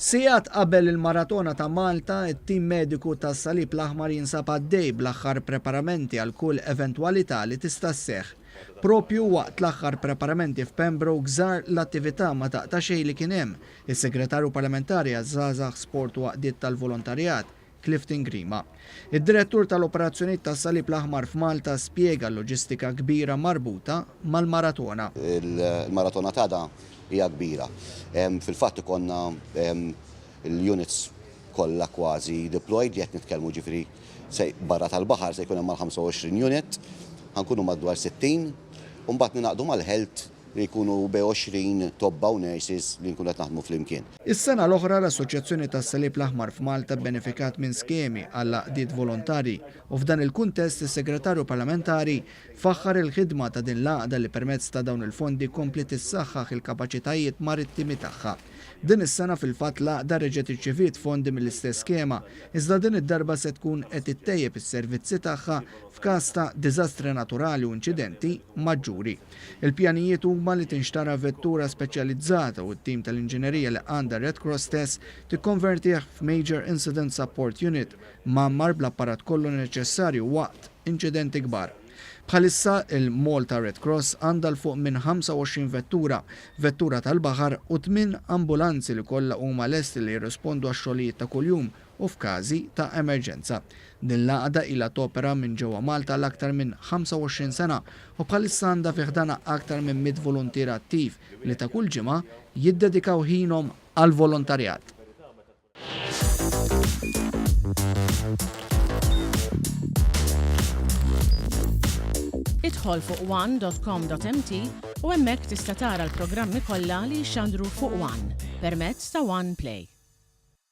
Sigħat qabel il-Maratona ta' Malta, it-tim mediku tas-Salib l-Aħmar jinsab għaddej bl-aħħar preparamenti għal kull eventwalità li tista' sseħħ. Propju waqt l-aħħar preparamenti f'Pembroke żar l-attività ma taqta' xejn li kien hemm is-Segretarju Parlamentari għaż-Żgħażagħ Sport u Għaqdiet tal-Volontarjat Clifton Grima. Id-direttur tal-operazzjonijiet tas-Salib l-Aħmar f'Malta spjega l-loġistika kbira marbuta mal-maratona. Il-maratona tada hija kbira. Fil-fatt ikonna l-units kollha kważi deployed, qed nitkellmu ġifieri barra tal-baħar se jkun hemm mal-25 unit, ħankunu madwar 60, u mbagħad ninaqdu mal-health li jkunu b'20 tobba u nurses li nkunu qed naħdmu flimkien. Is-sena l-oħra l-Assoċjazzjoni tas-Salib l-Aħmar f'Malta benefikat minn skemi għal għaqdiet volontari u f'dan il-kuntest is-Segretarju Parlamentari faħħar il-ħidma ta' din l-għaqda li permezz ta' dawn il-fondi kompli tissaħħaħ il-kapaċitajiet marittimi tagħha. Din is-sena fil-fatt l-għaqda reġgħet irċeviet fondi mill-istess skema, iżda din id-darba se tkun qed ittejjeb is-servizzi tagħha f'każ ta' diżastri naturali u inċidenti maġġuri. Il-pjanijiet huma li tinxtara vettura speċjalizzata u t-tim tal-inġinerija li għandha Red Cross stess tikkonvertih f'Major Incident Support Unit m'ammar bl-apparat kollu neċessarju waqt inċidenti kbar. Bħalissa il-Malta Red Cross għandha l-fuq minn 25 vettura tal-baħar u 8 ambulanzi li kollha huma lesti li jirrispondu għax-xogħlijiet ta' kuljum u f'każi ta' emerġenza. Din l-għaqda ilha topera minn ġewwa Malta l-aktar minn 25 sena u bħalissa għandha fi ħdana aktar minn 100 volontier attiv li ta' kull ġimgħa jiddedikaw ħinhom għal volontarjat. Idħol fuq one.com.mt u hemmhekk tista' tara l-programmi kollha li jxandru fuq One permezz ta' One Play.